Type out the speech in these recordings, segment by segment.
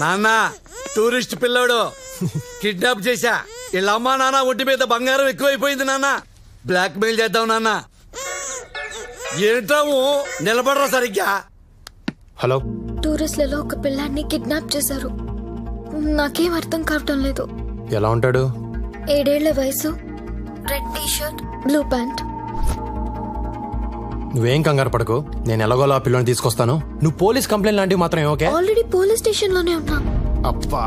నాన్న టూరిస్ట్ పిల్లోడు కిడ్నాప్ చేశా. వీళ్ళ అమ్మా నాన్న ఒంటి మీద బంగారం ఎక్కువైపోయింది నాన్న. బ్లాక్ మెయిల్ చేద్దాం నాన్న. ఏంటాము నిలబడరా సరిగ్గా. హలో, టూరిస్ట్లలో ఒక పిల్లాన్ని కిడ్నాప్ చేశారు. నాకేం అర్థం కావటం లేదు. ఎలా ఉంటాడు? 7 ఏళ్ల వయసు, red T shirt, blue pant. నువ్వేం కంగారు పడకు, నేను ఎలాగోలా ఆ పిల్లని తీసుకొస్తాను. నువ్వు పోలీస్ కంప్లైంట్ లాంటివి మాత్రం ఓకే? ఆల్రెడీ పోలీస్ స్టేషన్ లోనే ఉన్నా. అబ్బా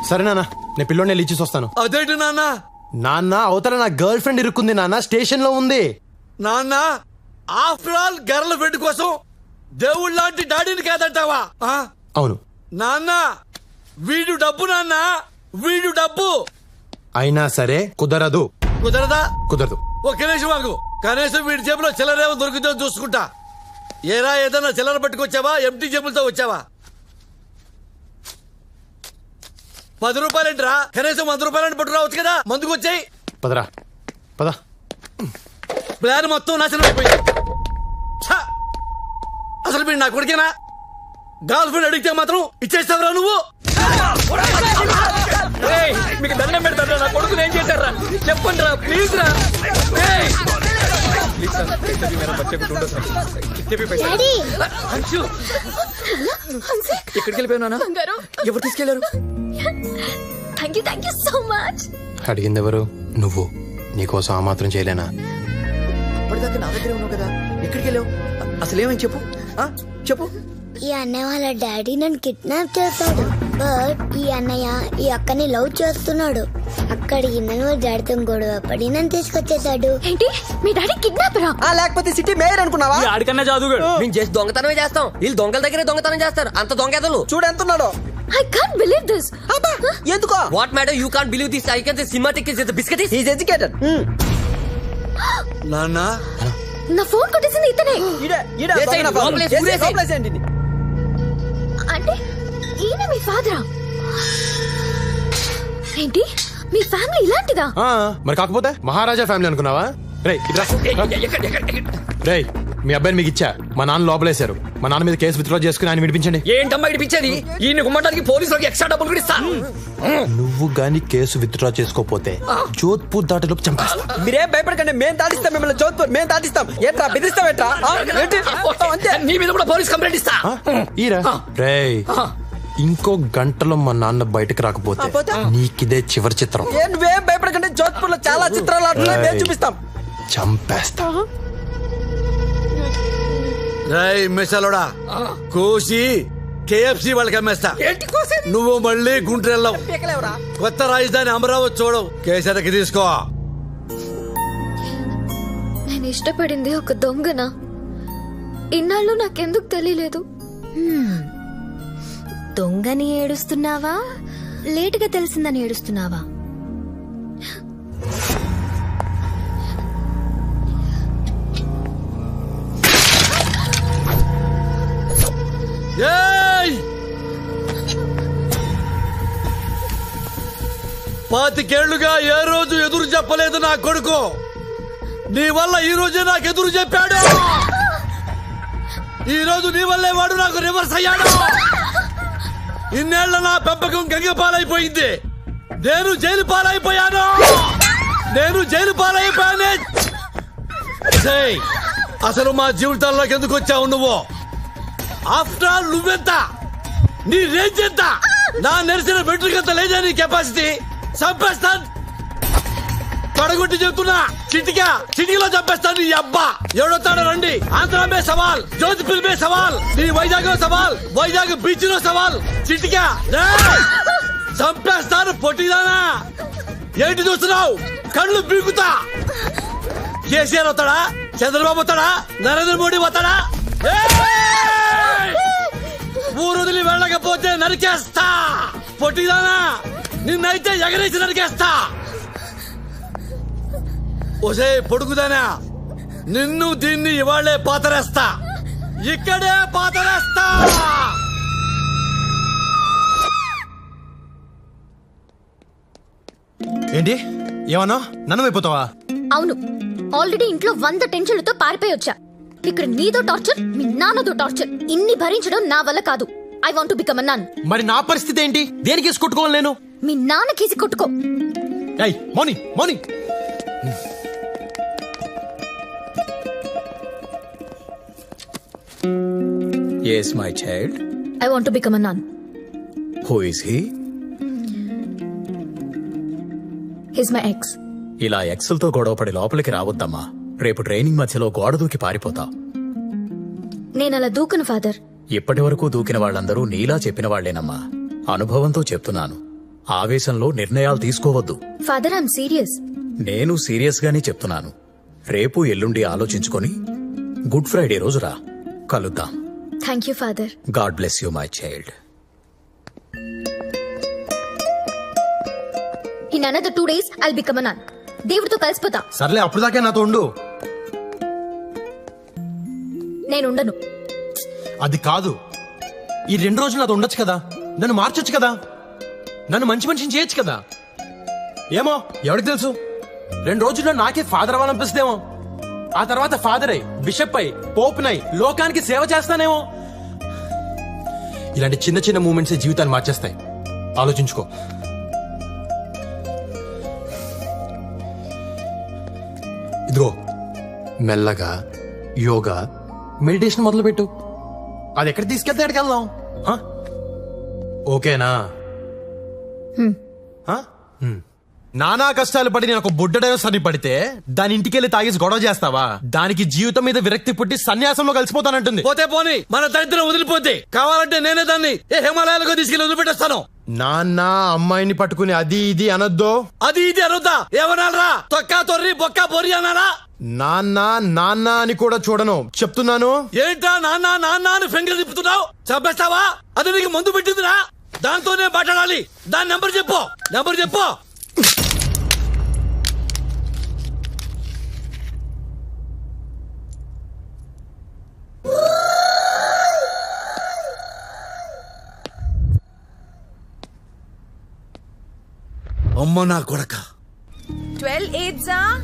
సరే నాన్న, నేను పిల్లోని వెళ్ళి ఇచ్చేసి వస్తాను. అదేంటి నాన్న? నాన్న అవతల నా గర్ల్ ఫ్రెండ్ ఇరుక్కుంది నాన్న, స్టేషన్ లో ఉంది. నాన్న ఆఫ్టర్ ఆల్ గర్ల్ ఫ్రెండ్ కోసం దేవుళ్ళ లాంటి డాడీని కాదంటావా? అవును నాన్న వీడు డబ్బు, నాన్న వీడు డబ్బు. అయినా సరే కుదరదు. కుదరదా? కుదరదు. ఒక్క నిమిషం మాకు, కనీసం వీడి జేబులో చిల్లరేమో దొరికితే చూసుకుంటా. ఏరా ఏదన్నా చిల్లర పట్టుకొచ్చావా? ఎంటీ జేబులతో వచ్చావా? 10 రూపాయలేంటిరా? కనీసం 100 రూపాయలని పట్టు రావచ్చు కదా. మందుకు వచ్చాయి. పదరా పద. ప్లాన్ మొత్తం నాశనం అయిపోయింది. ఛ! అసలు మీరు నా కొడుకేనా? గర్ల్ ఫ్రెండ్ అడిగితే మాత్రం ఇచ్చేస్తావురా నువ్వు? మీకు దండం పెడతారా? నా కొడుకుని ఏం చేశారా చెప్పండి రా, ప్లీజ్ రా. ఎక్కడికి వెళ్ళిపోయినా? ఎవరు తీసుకెళ్లారు? Thank you so much. అడిగింది ఎవరు? నువ్వు. నీకోసం ఆ మాత్రం చేయలేనా? అప్పటిదాకా నా దగ్గరే ఉన్నావు కదా, ఎక్కడికి వెళ్ళావు? అసలు ఏమని చెప్పు, చెప్పు. ఈ అన్నయ్య వాళ్ళ డాడీ నన్ను కిడ్నాప్ చేస్తాడు. బట్ ఈ అన్నయ్య ఈ అక్కని లవ్ చేస్తున్నాడు. అక్కడికి నన్ను వాళ్ళ డాడీతో గొడవ పడి నన్ను తీసుకొచ్చేసాడు. ఏంటి మీ డాడీ కిడ్నాపరా? లేకపోతే సిటీ మేయర్ అనుకున్నావా? ఆడికన్నా జాదుగాడు. మేము చేసి దొంగతనమే చేస్తాం, వీళ్ళు దొంగల దగ్గరే దొంగతనం చేస్తారు. అంత దొంగలు చూడు ఎంతున్నాడో. I can't believe this. ఎందుకో? What madam, you can't believe this. I can say cinematic is the biscuit. Is educated. నాన్న నా ఫోన్ కొట్టేసింది ఇతనే. అంటే ఈయన మీ ఫాదరా? ఏంటి మీ ఫ్యామిలీ ఇలాంటిదా? మరి కాకపోతే మహారాజా ఫ్యామిలీ అనుకున్నావా? రేయ్ మీ అబ్బాయిని మీకు ఇచ్చా, మా నాన్న లోపలేశారు. మా నాన్న మీద కేసు విత్డ్రా చేసుకుని ఆయన విడిపించండి. ఏంటమ్మా ఇడిపించేది? ఈయన గుమ్మటానికి పోలీసులకు ఎక్స్ట్రా డబ్బులు కూడా ఇస్తా. నువ్వు గాని కేసు విత్డ్రా చేసుకోపోతే జోధ్పూర్ దాటిలోపు చంపేస్తా. మీరేం భయపడకండి, మేము దాటిస్తాం మిమ్మల్ని. జోధ్పూర్ మేము దాటిస్తాం. ఏంట్రా బెదిరిస్తాం? ఏంట్రా నీ మీద కూడా పోలీస్ కంప్లైంట్ ఇస్తా. ఈరా రేయ్, ఇంకో గంటలో మా నాన్న బయటకు రాకపోతే నీకిదే చివరి చిత్రం. నువ్వేం భయపడకండి, జోధ్పూర్ లో చాలా చిత్రాలు ఆడుతున్నాయి, మేము చూపిస్తాం. చంపేస్తా. రేయ్ మిసలోడా, కోసి KFC వాళ్ళకి అమ్మేస్తా. నువ్వు మళ్ళీ గుంటూరు వెళ్ళవు. కొత్త రాజధాని అమరావతి చూడవు. కేసరికి తీసుకో. నేను ఇష్టపడింది ఒక దొంగనా? ఇన్నాళ్ళు నాకెందుకు తెలియలేదు? దొంగని ఏడుస్తున్నావా, లేటుగా తెలిసిందని ఏడుస్తున్నావా? ఏయ్! 25 ఏళ్లుగా ఏ రోజు ఎదురు చెప్పలేదు నా కొడుకు. నీ వల్ల ఈ రోజే నాకు ఎదురు చెప్పాడు. ఈ రోజు నీ వల్లే వాడు నాకు రివర్స్ అయ్యాడు. ఇన్నేళ్ల నా పెంపకం గంగ పాలైపోయింది. నేను జైలు పాలైపోయాను. అసలు మా జీవితాల్లోకి ఎందుకు వచ్చావు నువ్వు? ఆఫ్టర్ ఆల్ నువ్వెంత, నీ రేంజ్ ఎంత? నా నెరిసిన బెట్రికంత లేదా నీ కెపాసిటీ? చంపేస్తాను, పడగొట్టి చెప్తున్నా. చిటికలో చంపేస్తాను. నీ అబ్బా ఎవడొస్తాడో రండి. ఆంధ్ర మే సవాల్, జోధ్పూర్ మే సవాల్, నీ వైజాగ్ సవాల్, వైజాగ్ బీచ్ లో సవాల్. చిటికా చంపేస్తాను. పొట్టిదానా ఏంటి చూస్తున్నావు? కళ్ళు పీకుతా. కేసీఆర్ వస్తాడా? చంద్రబాబు వస్తాడా? నరేంద్ర మోడీ వస్తాడా? ఊరుదిలి వెళ్ళకపోతే నరికేస్తా. పొట్టిదానా నిన్నైతే ఎగరేసి నరికేస్తా. ఒసే పొడుగుదానా, నిన్ను దీన్ని ఇవాళ్లే పాతరేస్తా. ఇక్కడే పాతరేస్తా. ఏంటి ఏమన్నా నన్ను అయిపోతావా? అవును, ఆల్రెడీ ఇంట్లో 100 టెన్షన్లతో పారిపోయి వచ్చా. ఇక్కడ నీదో టార్చర్, మీ నాన్నదో టార్చర్. ఇన్ని భరించడం నా వల్ల కాదు. I want to become a nun. మరి నా పరిస్థితి ఏంటి? దేనికి కేసు కొట్టుకోవాలి నేను? మీ నాన్న కేసి కొట్టుకో. ఏయ్ Mouni Mouni, Yes, my child. I want to become a nun. Who is he? He's my ex. ఇలా ఎక్సెల్తో గొడవపడి లోపలికి రావద్దమ్మా. రేపు ట్రైనింగ్ మధ్యలో గోడ దూకి పారిపోతావు. నేను అలా దూకను ఫాదర్. ఇప్పటి వరకు దూకిన వాళ్ళందరూ నీలా చెప్పిన వాళ్లేనమ్మా. అనుభవంతో చెప్తున్నాను. ఆవేశంలో నిర్ణయాలు తీసుకోవద్దు. Father I'm serious. నేను సీరియస్ గానే చెప్తున్నాను. రేపు ఎల్లుండి ఆలోచించుకొని గుడ్ ఫ్రైడే రోజు రా, కలుద్దాం. Thank you father. God bless you my child. In another 2 days I'll become a nun. దేవుడితో కలిసిపోతా. సర్లే అప్పుడు దాకా నాతో ఉండు. నేను ఉండను. అది కాదు, ఈ 2 రోజులు నాతో ఉండొచ్చు కదా, నన్ను మార్చొచ్చు కదా, నన్ను మంచి మనిషిని చేయొచ్చు కదా. ఏమో ఎవరికి తెలుసు, 2 రోజుల్లో నాకే ఫాదర్ అవ్వాలనిపిస్తేమో. ఆ తర్వాత ఫాదర్ అయి, బిషప్ అయి, పోప్ నై లోకానికి సేవ చేస్తానేమో. ఇలాంటి చిన్న చిన్న మూమెంట్స్ జీవితాన్ని మార్చేస్తాయి. ఆలోచించుకో. ఇదిగో మెల్లగా యోగా మెడిటేషన్ మొదలు పెట్టు. అది ఎక్కడ తీసుకెళ్తే ఎక్కడికి వెళ్దాం. హ? ఓకేనా? హ? నానా కష్టాలు పడి నేను ఒక బుడ్డడో సరి పడితే దాని ఇంటికెళ్ళి తాగేసి గొడవ చేస్తావా? దానికి జీవితం మీద విరక్తి పుట్టి సన్యాసంలో కలిసిపోతానంటుంది. పోతే పోని, మన దరిద్రం వదిలిపోతే కావాలంటే నేనే దాన్ని హిమాలయాలకు తీసుకెళ్లి వదిలిపెట్టేస్తాను. నాన్న అమ్మాయిని పట్టుకుని అది ఇది అనొద్దు. అది ఇది అనొద్దా? ఏమనాలరా? తొక్క తొర్రి బొక్క బొర్రి అనాలా? నాన్న నాన్న అని కూడా చూడను, చెప్తున్నాను. ఏంటా నాన్న నాన్న అని ఫింగర్ తిప్పుతున్నావు? చంపేస్తావా? అది నీకు మందు పెట్టిందిరా? దాంతోనే మాట్లాడాలి. దాని నెంబర్ చెప్పు, నెంబర్ చెప్పు. అమ్మ నా కొడక. 12 8s are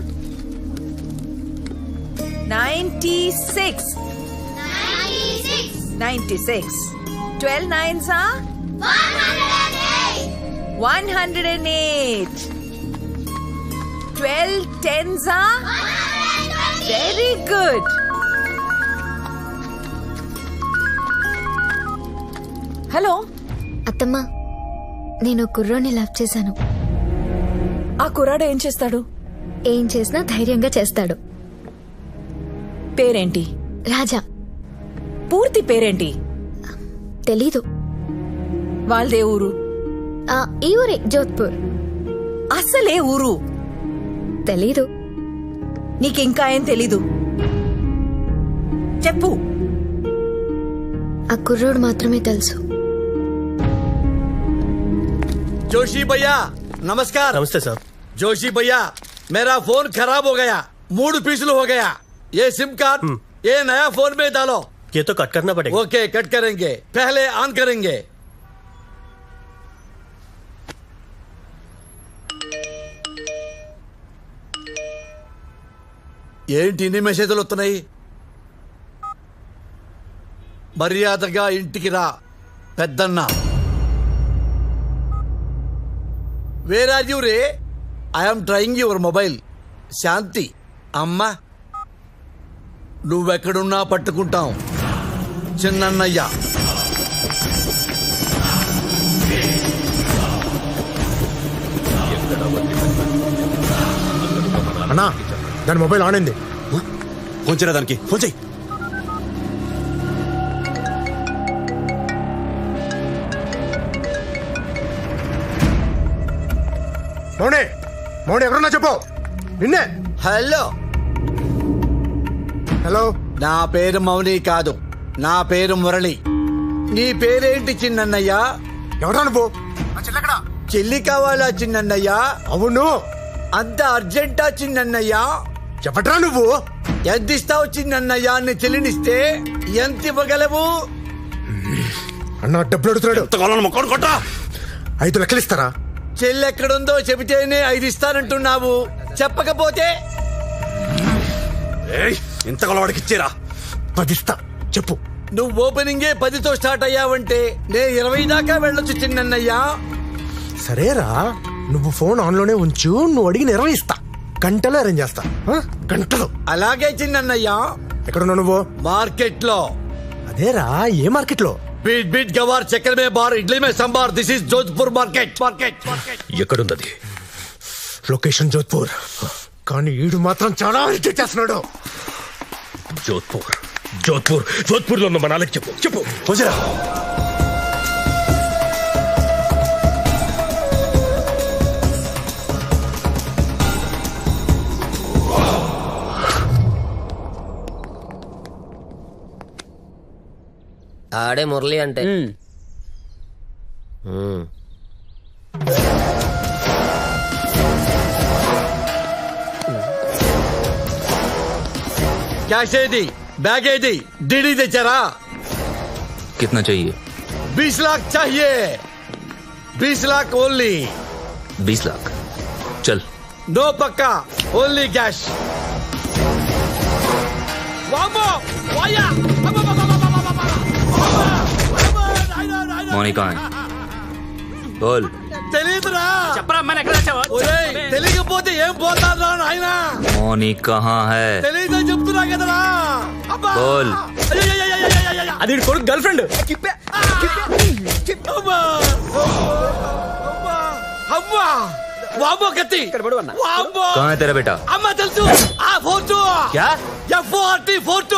96. 96. 12 9s are 108. 12 10s are very good. Hello అత్తమ్మా, నేను కుర్రోని లవ్ చేశాను. ఆ కుర్రాడు ఏం చేస్తాడు? ఏం చేసినా ధైర్యంగా చేస్తాడు. పేరేంటి? రాజా. పూర్తి పేరేంటి? తెలీదు. వాళ్ళదే ఊరు? ఈ ఊరే, జోధ్పూర్. అసలే ఊరు తెలీదు. నీకింకా ఏం తెలీదు? చెప్పు. ఆ కుర్రోడు మాత్రమే తెలుసు. जोशी भैया नमस्कार. నమస్తే సార్. जोशी भैया मेरा फोन खराब हो गया, मूड पिछलू हो गया. ये सिम कार्ड ये नया फोन में डालो. ये तो कट करना पड़ेगा. ओके कट करेंगे, पहले ऑन करेंगे. ఏంటి ఇన్ని మెసేజ్లు వస్తున్నాయి? మర్యాదగా ఇంటికి రా పెద్దన్న. వేర్ ఆర్ యూ రే? I'm trying your mobile. శాంతి అమ్మా, నువ్వెక్కడున్నా పట్టుకుంటాం. చిన్నన్నయ్య. అన్నా దాని మొబైల్ ఆన్ అయింది. ఫోన్ చేయరా దానికి, ఫోన్ చేయి. మౌనే మౌనే ఎక్కడున్నా చెప్పు. నిన్నే. హలో. హలో. నా పేరు మౌని కాదు, నా పేరు మురళి. నీ పేరేంటి చిన్నన్నయ్య? ఎవరా నువ్వు? చెల్లి కావాలా చిన్నన్నయ్య? అవును. అంత అర్జెంటా చిన్నన్నయ్య? చెప్పట్రా నువ్వు. ఎంత ఇస్తావు చిన్నన్నయ్య? నీ చెల్లినిస్తే ఎంత ఇవ్వగలవు? అన్న డబ్బులు అడుగుతున్నాడు. 5 లక్షలు ఇస్తారా? చెల్లెక్కడుందో చెబితేనే 5 ఇస్తానంటున్నావు, చెప్పకపోతే? ఇంత కొలవాడికి ఇచ్చేరా. 10 ఇస్తా, చెప్పు. నువ్వు ఓపెనింగే 10తో స్టార్ట్ అయ్యావంటే నేను 20 దాకా వెళ్ళొచ్చు చిన్నయ్యా. సరేరా, నువ్వు ఫోన్ ఆన్ లోనే ఉంచు, నువ్వు అడిగి నిర్వహిస్తా. గంటలో అరేంజ్ చేస్తా, గంటలో. అలాగే చిన్నయ్యా. ఎక్కడున్నావు నువ్వు? మార్కెట్ లో. అదేరా, ఏ మార్కెట్ లో? बीट बीट गवार चक्कर में बार इडली में sambar. This is Jodhpur market. Market ఎక్కడుందది? లొకేషన్ జోధ్పూర్. కానీ ఈడు మాత్రం చాలా ఇరిటేట్ చేస్తున్నాడు. జోధ్పూర్ జోధ్పూర్ జోధ్పూర్ లో ఉన్న మనాలకి చెప్పు చెప్పు. వజరా ఆడే మురళి అంటే कैश दी बैग दी डीडी तेचारा. कितना चाहिए? 20 लाख चाहिए. 20 लाख ओनली. 20 लाख चल. नो पक्का, ओनली कैश. मौनी कहाँ है? बोल. తెలియదురా. తెలియకపోతే ఏం పోతారా నాయనా? मौनी कहाँ है? తెలీదని చెప్తున్నా కదరా. बोल. అది కొడుకు గర్ల్ ఫ్రెండ్. వామ్మో కత్తి. వామ్మో. कहाँ है तेरा बेटा? అమ్మ తెలుసు. ఆ ఫోటో. क्या? F40 photo.